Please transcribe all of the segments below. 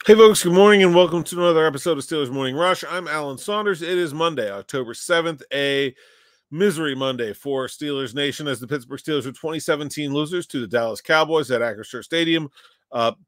Hey folks, good morning and welcome to another episode of Steelers Morning Rush. I'm Alan Saunders. It is Monday, October 7th, a misery Monday for Steelers Nation as the Pittsburgh Steelers are 2017 losers to the Dallas Cowboys at Acrisure Stadium.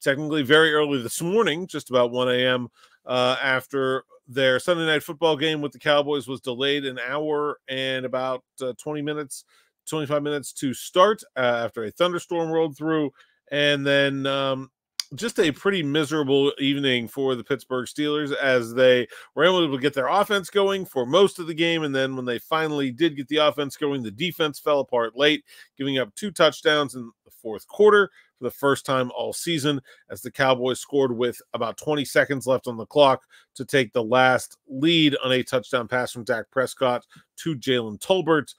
Technically very early this morning, just about 1 a.m. After their Sunday night football game with the Cowboys was delayed an hour and about 25 minutes to start after a thunderstorm rolled through. And then just a pretty miserable evening for the Pittsburgh Steelers as they were able to get their offense going for most of the game. And then when they finally did get the offense going, the defense fell apart late, giving up 2 touchdowns in the fourth quarter for the first time all season as the Cowboys scored with about 20 seconds left on the clock to take the last lead on a touchdown pass from Dak Prescott to Jalen Tolbert.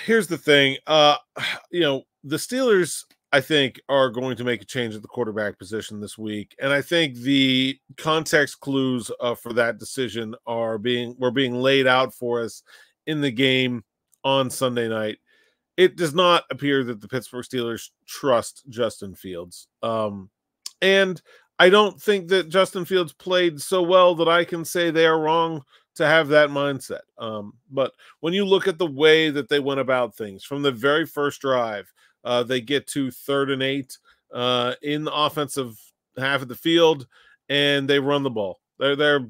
Here's the thing. The Steelers, I think, are going to make a change at the quarterback position this week. And I think the context clues for that decision were being laid out for us in the game on Sunday night. It does not appear that the Pittsburgh Steelers trust Justin Fields. And I don't think that Justin Fields played so well that I can say they are wrong to have that mindset. But when you look at the way that they went about things from the very first drive, they get to 3rd and 8 in the offensive half of the field, and they run the ball. They're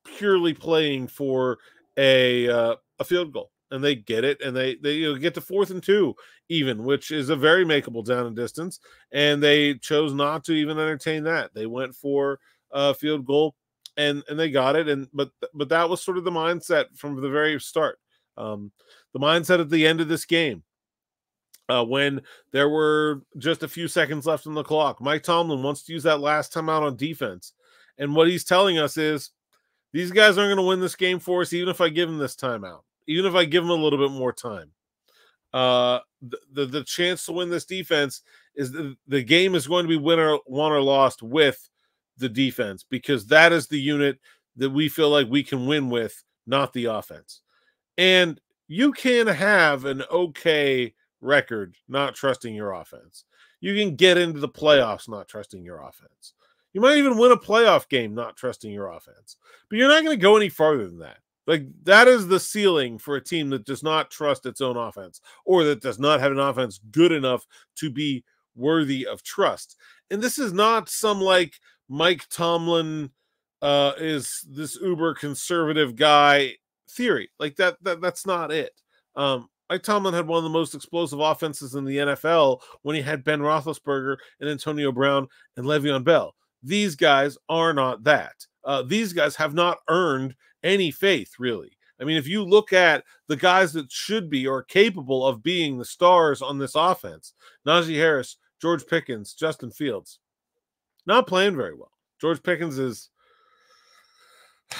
purely playing for a field goal, and they get it, and they get to 4th and 2 even, which is a very makeable down and distance, and they chose not to even entertain that. They went for a field goal, and they got it, but that was sort of the mindset from the very start. The mindset at the end of this game. When there were just a few seconds left on the clock, Mike Tomlin wants to use that last time out on defense. And what he's telling us is these guys aren't going to win this game for us, even if I give them this timeout, even if I give them a little bit more time. The chance to win this defense is the game is going to be won or lost with the defense, because that is the unit that we feel like we can win with, not the offense. And you can have an okay record not trusting your offense. You can get into the playoffs not trusting your offense. You might even win a playoff game not trusting your offense. But you're not going to go any farther than that. Like, that is the ceiling for a team that does not trust its own offense, or that does not have an offense good enough to be worthy of trust. And this is not some like Mike Tomlin is this uber conservative guy theory. Like that's not it. Mike Tomlin had one of the most explosive offenses in the NFL when he had Ben Roethlisberger and Antonio Brown and Le'Veon Bell. These guys are not that. These guys have not earned any faith, really. I mean, if you look at the guys that should be or capable of being the stars on this offense, Najee Harris, George Pickens, Justin Fields, not playing very well. George Pickens is,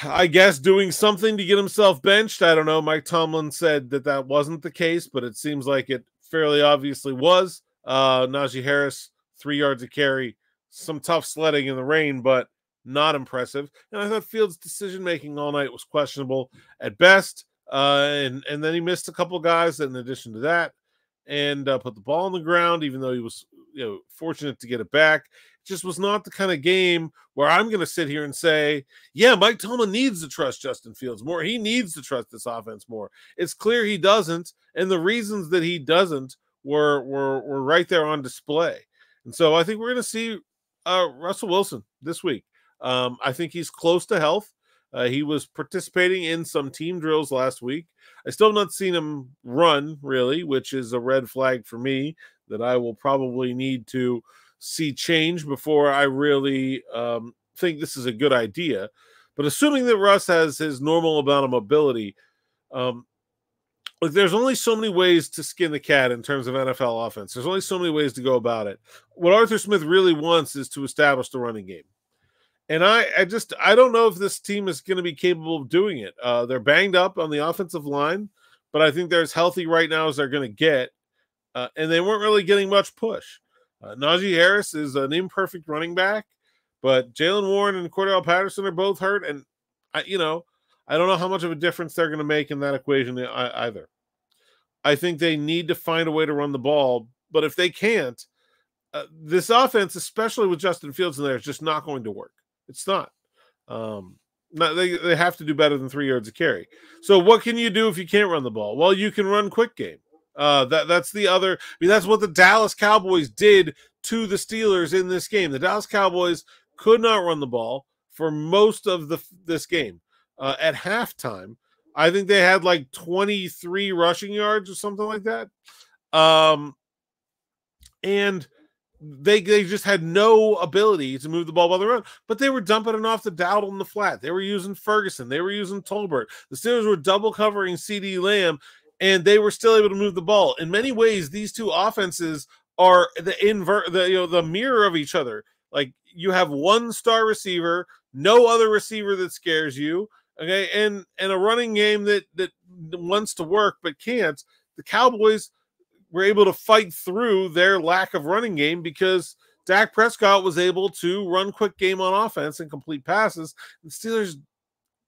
I guess, doing something to get himself benched. I don't know. Mike Tomlin said that wasn't the case, but it seems like it fairly obviously was. Najee Harris, 3 yards of carry, some tough sledding in the rain, but not impressive. And I thought Fields' decision-making all night was questionable at best. And then he missed a couple guys in addition to that, and put the ball on the ground, even though he was fortunate to get it back. Just was not the kind of game where I'm going to sit here and say, yeah, Mike Tomlin needs to trust Justin Fields more. He needs to trust this offense more. It's clear he doesn't, and the reasons that he doesn't were right there on display. And so I think we're going to see Russell Wilson this week. I think he's close to health. He was participating in some team drills last week. I still have not seen him run, really, which is a red flag for me that I will probably need to see change before I really think this is a good idea. But assuming that Russ has his normal amount of mobility, look, there's only so many ways to skin the cat in terms of NFL offense. There's only so many ways to go about it. What Arthur Smith really wants is to establish the running game. And I don't know if this team is going to be capable of doing it. They're banged up on the offensive line, but I think they're as healthy right now as they're going to get. And they weren't really getting much push. Najee Harris is an imperfect running back, but Jalen Warren and Cordell Patterson are both hurt. And, I don't know how much of a difference they're going to make in that equation either. I think they need to find a way to run the ball, but if they can't, this offense, especially with Justin Fields in there, is just not going to work. It's not. They have to do better than 3 yards a carry. So what can you do if you can't run the ball? Well, you can run quick game. That's the other. I mean, that's what the Dallas Cowboys did to the Steelers in this game. The Dallas Cowboys could not run the ball for most of this game. At halftime, I think they had like 23 rushing yards or something like that. And they just had no ability to move the ball by the run, but they were dumping it off to Dowdle in the flat. They were using Ferguson. They were using Tolbert. The Steelers were double covering CeeDee Lamb, and they were still able to move the ball. In many ways, these two offenses are the mirror of each other. Like, you have one star receiver, no other receiver that scares you, okay, and a running game that wants to work but can't. The Cowboys were able to fight through their lack of running game because Dak Prescott was able to run quick game on offense and complete passes. The Steelers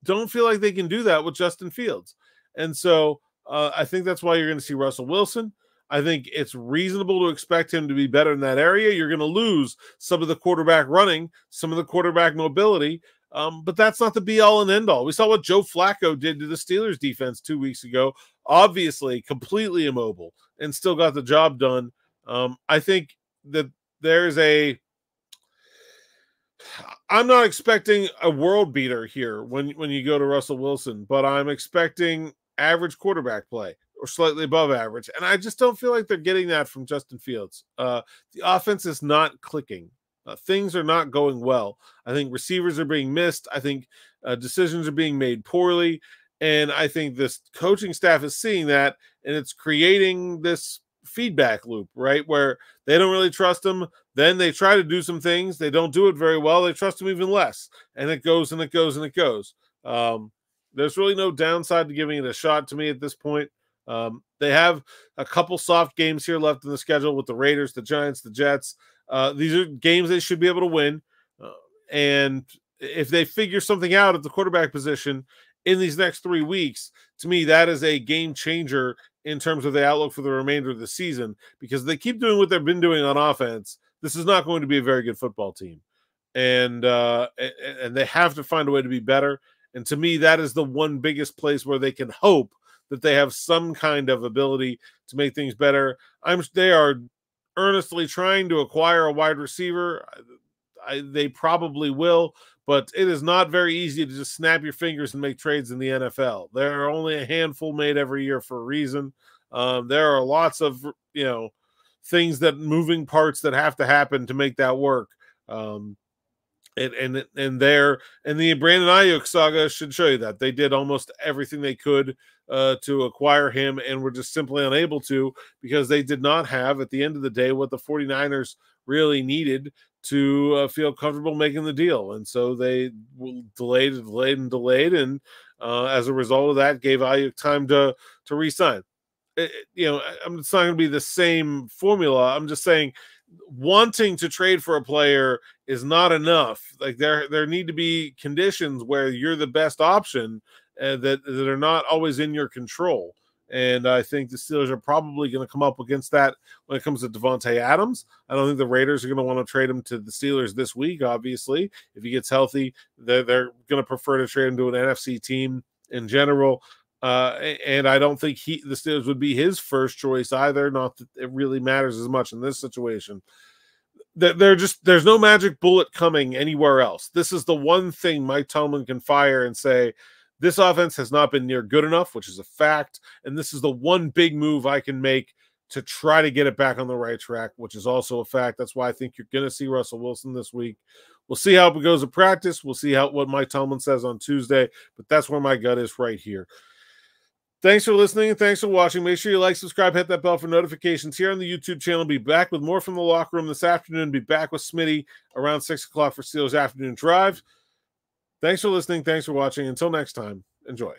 don't feel like they can do that with Justin Fields. And so I think that's why you're going to see Russell Wilson. I think it's reasonable to expect him to be better in that area. You're going to lose some of the quarterback running, some of the quarterback mobility, but that's not the be-all and end-all. We saw what Joe Flacco did to the Steelers defense 2 weeks ago, obviously completely immobile, and still got the job done. I think that I'm not expecting a world beater here when you go to Russell Wilson, but I'm expecting average quarterback play or slightly above average. And I just don't feel like they're getting that from Justin Fields. The offense is not clicking. Things are not going well. I think receivers are being missed. I think decisions are being made poorly. And I think this coaching staff is seeing that, and it's creating this feedback loop, right, where they don't really trust him. Then they try to do some things. They don't do it very well. They trust him even less. And it goes and it goes and it goes. There's really no downside to giving it a shot to me at this point. They have a couple soft games here left in the schedule with the Raiders, the Giants, the Jets. These are games they should be able to win. And if they figure something out at the quarterback position in these next 3 weeks, to me, that is a game changer in terms of the outlook for the remainder of the season, because they keep doing what they've been doing on offense. This is not going to be a very good football team. And they have to find a way to be better. And to me, that is the one biggest place where they can hope that they have some kind of ability to make things better. They are earnestly trying to acquire a wide receiver. They probably will, but it is not very easy to just snap your fingers and make trades in the NFL. There are only a handful made every year for a reason. There are lots of things, that moving parts that have to happen to make that work. And the Brandon Ayuk saga should show you that they did almost everything they could to acquire him, and were just simply unable to, because they did not have, at the end of the day, what the 49ers really needed to feel comfortable making the deal. And so they delayed, and as a result of that, gave Ayuk time to re-sign. It's not going to be the same formula. I'm just saying, wanting to trade for a player is not enough. Like, there need to be conditions where you're the best option, that are not always in your control. And I think the Steelers are probably going to come up against that when it comes to Devontae Adams. I don't think the Raiders are going to want to trade him to the Steelers this week, obviously. If he gets healthy, they're going to prefer to trade him to an NFC team in general. And I don't think the Steelers would be his first choice either. Not that it really matters as much in this situation. There's no magic bullet coming anywhere else. This is the one thing Mike Tomlin can fire and say, this offense has not been near good enough, which is a fact. And this is the one big move I can make to try to get it back on the right track, which is also a fact. That's why I think you're going to see Russell Wilson this week. We'll see how it goes at practice. We'll see what Mike Tomlin says on Tuesday, but that's where my gut is right here. Thanks for listening. Thanks for watching. Make sure you like, subscribe, hit that bell for notifications here on the YouTube channel. Be back with more from the locker room this afternoon. Be back with Smitty around 6 o'clock for Steelers Afternoon Drive. Thanks for listening. Thanks for watching. Until next time, enjoy.